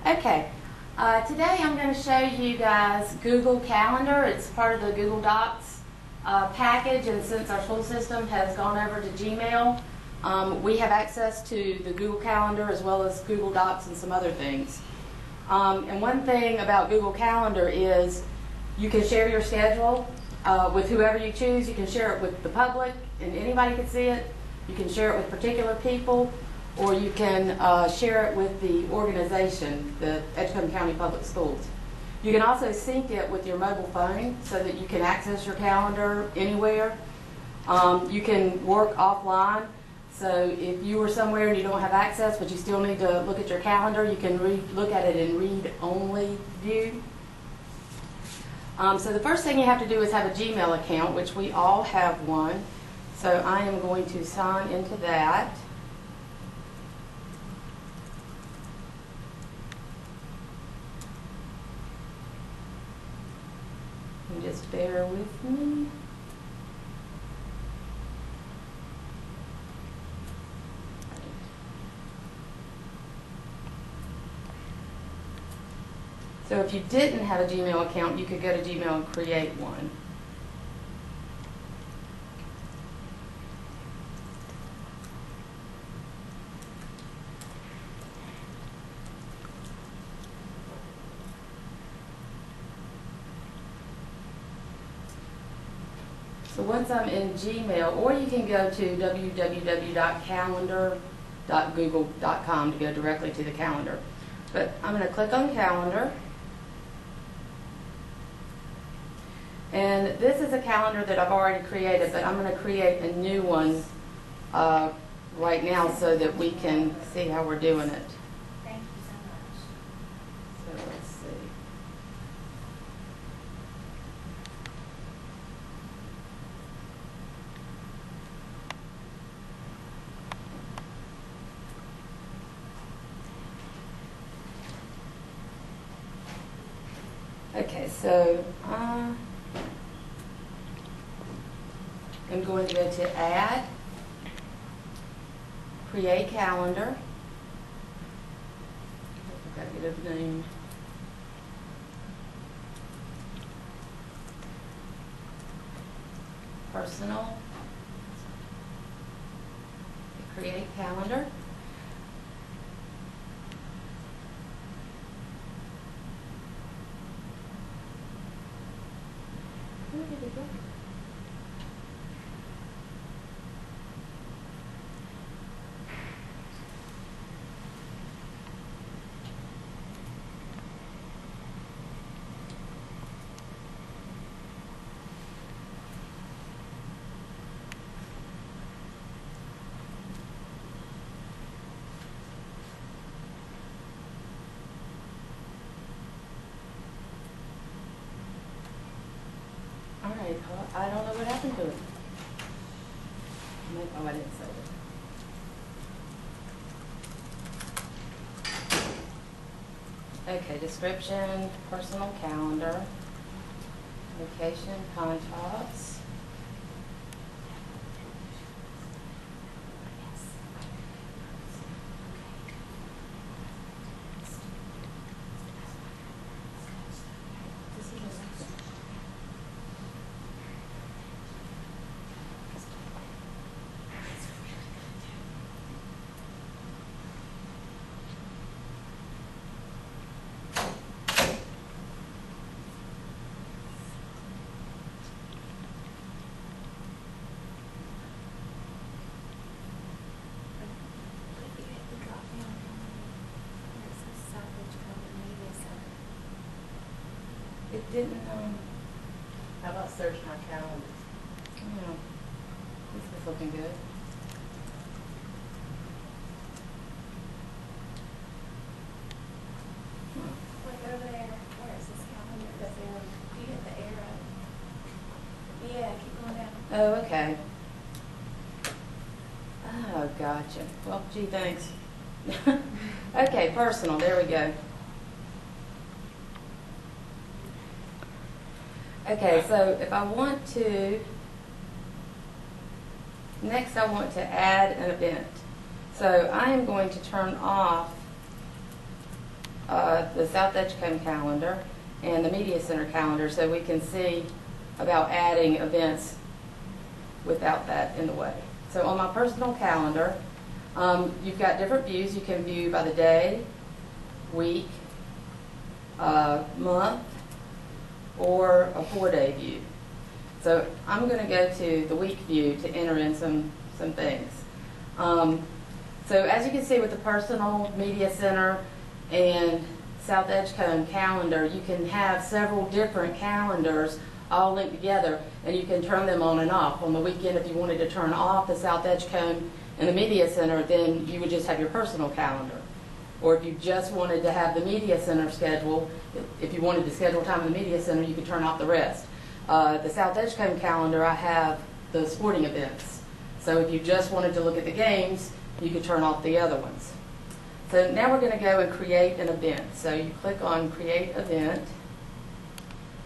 Okay, today I'm going to show you guys Google Calendar. It's part of the Google Docs package, and since our school system has gone over to Gmail, we have access to the Google Calendar as well as Google Docs and some other things. And one thing about Google Calendar is you can share your schedule with whoever you choose. You can share it with the public and anybody can see it. You can share it with particular people, or you can share it with the organization, the Edgecombe County Public Schools. You can also sync it with your mobile phone so that you can access your calendar anywhere. You can work offline, so if you were somewhere and you don't have access but you still need to look at your calendar, you can look at it in read-only view. So the first thing you have to do is have a Gmail account, which we all have one. So I am going to sign into that. And just bear with me. So if you didn't have a Gmail account, you could go to Gmail and create one. So once I'm in Gmail, or you can go to www.calendar.google.com to go directly to the calendar. But I'm going to click on Calendar. And this is a calendar that I've already created, but I'm going to create a new one right now so that we can see how we're doing it. Thank you so much. So let's see. Okay, so I'm going to go to Add, Create Calendar. I've got to get a name. Personal. Create Calendar. Where did it go? Alright, I don't know what happened to it. Oh, I didn't save it. Okay, description, personal calendar, location, contacts. It didn't, How about search my calendar? no, this is looking good. Like over there, where is this calendar? That's there. You hit the arrow. Yeah, keep going down. Oh, okay. Oh, gotcha. Well, gee, thanks. Okay, personal, there we go. Okay, so if I want to, next I want to add an event. So I am going to turn off the South Edgecombe calendar and the Media Center calendar so we can see about adding events without that in the way. So on my personal calendar, you've got different views. You can view by the day, week, month, or a 4-day view. So I'm going to go to the week view to enter in some things. So as you can see with the personal, Media Center, and South Edgecombe calendar, you can have several different calendars all linked together, and you can turn them on and off. On the weekend, if you wanted to turn off the South Edgecombe and the Media Center, then you would just have your personal calendar. Or if you just wanted to have the Media Center schedule, if you wanted to schedule time in the Media Center, you could turn off the rest. The South Edgecombe calendar, I have the sporting events. So if you just wanted to look at the games, you could turn off the other ones. So now we're going to go and create an event. So you click on Create Event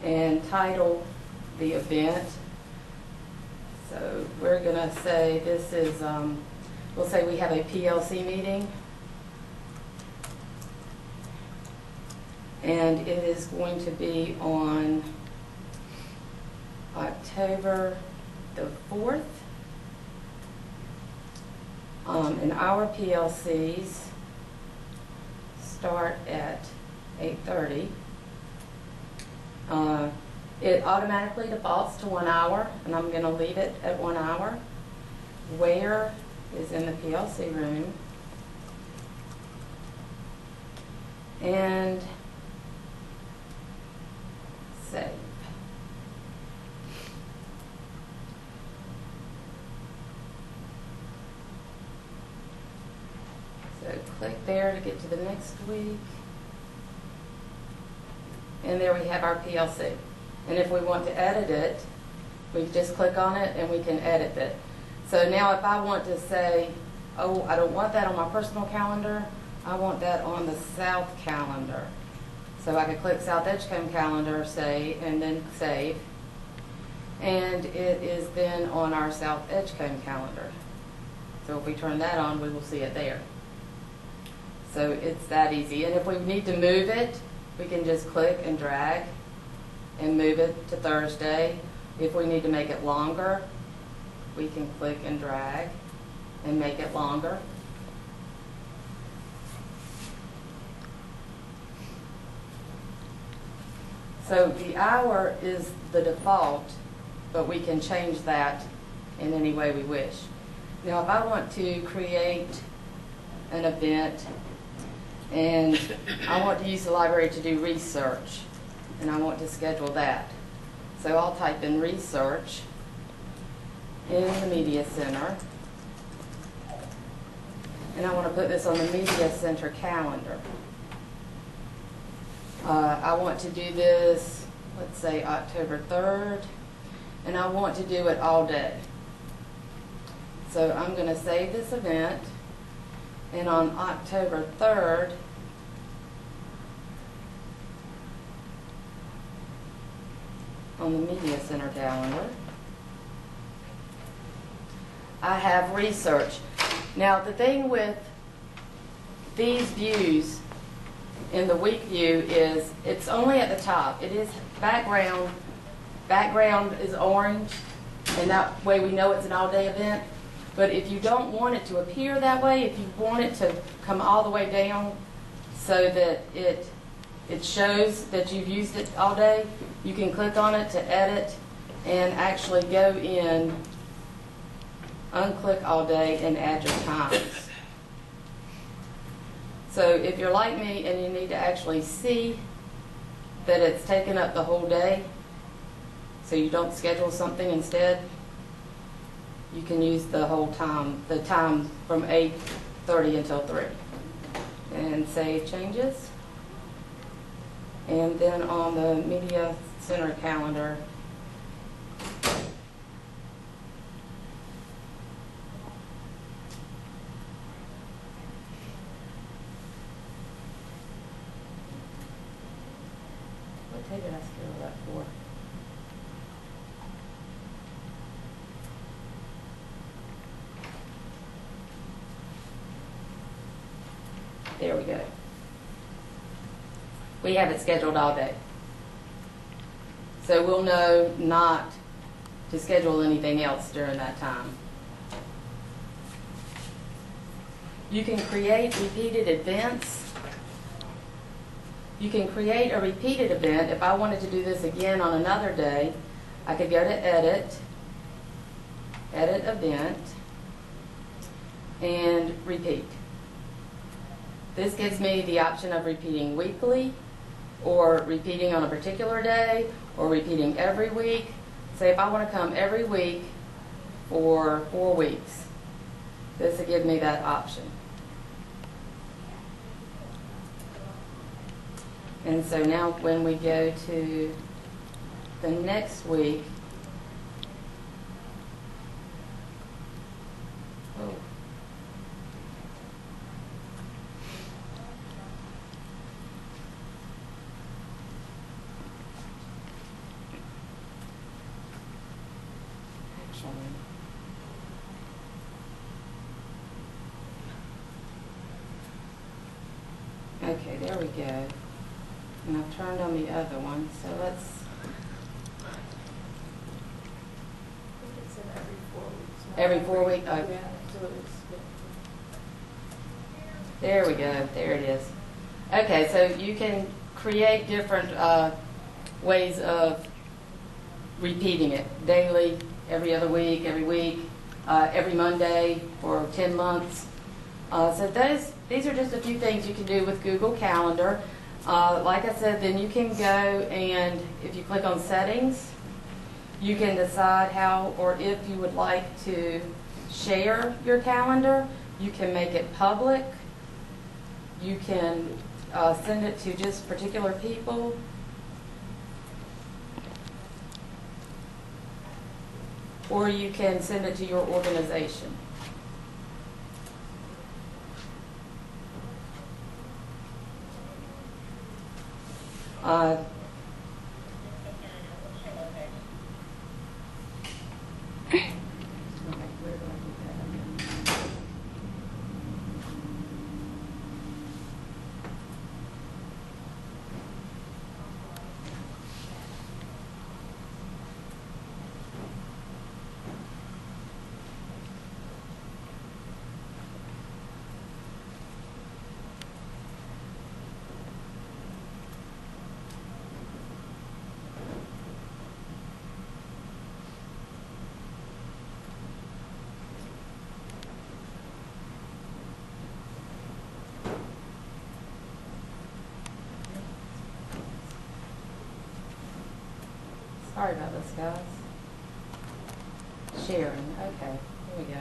and title the event. So we're going to say this is, we'll say we have a PLC meeting. And it is going to be on October the 4th. And our PLCs start at 8:30. It automatically defaults to 1 hour, and I'm going to leave it at 1 hour. Where is in the PLC room. And save. So click there to get to the next week. And there we have our PLC. And if we want to edit it, we just click on it and we can edit it. So now if I want to say, oh, I don't want that on my personal calendar, I want that on the South calendar. So I could click South Edgecombe calendar, say, and then save. And it is then on our South Edgecombe calendar. So if we turn that on, we will see it there. So it's that easy. And if we need to move it, we can just click and drag and move it to Thursday. If we need to make it longer, we can click and drag and make it longer. So the hour is the default, but we can change that in any way we wish. Now if I want to create an event and I want to use the library to do research, and I want to schedule that. So I'll type in research in the Media Center, and I want to put this on the Media Center calendar. I want to do this, let's say October 3rd, and I want to do it all day. So I'm going to save this event, and on October 3rd, on the Media Center calendar, I have research. Now the thing with these views in the week view is it's only at the top. It is background. Background is orange, and that way we know it's an all-day event. But if you don't want it to appear that way, if you want it to come all the way down so that it shows that you've used it all day, you can click on it to edit and actually go in, unclick all day, and add your times. So if you're like me and you need to actually see that it's taken up the whole day, so you don't schedule something instead, you can use the whole time, the time from 8:30 until 3. And save changes. And then on the Media Center calendar, what day did I schedule that for? There we go. we have it scheduled all day. So we'll know not to schedule anything else during that time. You can create repeated events. You can create a repeated event. If I wanted to do this again on another day, I could go to Edit, Edit Event, and Repeat. This gives me the option of repeating weekly, or repeating on a particular day, or repeating every week. Say if I want to come every week for 4 weeks, this will give me that option. And so now when we go to the next week, oh. Okay, there we go. And I've turned on the other one, so let's. I think it's in every 4 weeks. Every 4 weeks? Yeah, Okay. so it's, There we go. There it is. Okay, so you can create different ways of repeating it. Daily, every other week, every Monday for 10 months. So these are just a few things you can do with Google Calendar. Like I said, then you can go and if you click on Settings, you can decide how or if you would like to share your calendar. You can make it public. You can send it to just particular people. Or you can send it to your organization. Sorry about this, guys. Sharing. Okay, here we go.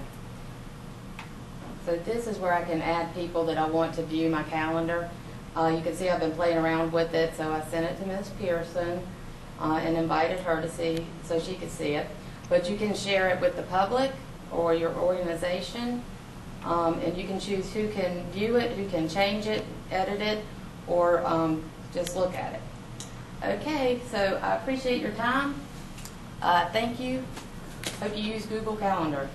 So this is where I can add people that I want to view my calendar. You can see I've been playing around with it, so I sent it to Ms. Pearson and invited her to see so she could see it. But you can share it with the public or your organization, and you can choose who can view it, who can change it, edit it, or just look at it. Okay, so I appreciate your time. Thank you. Hope you use Google Calendar.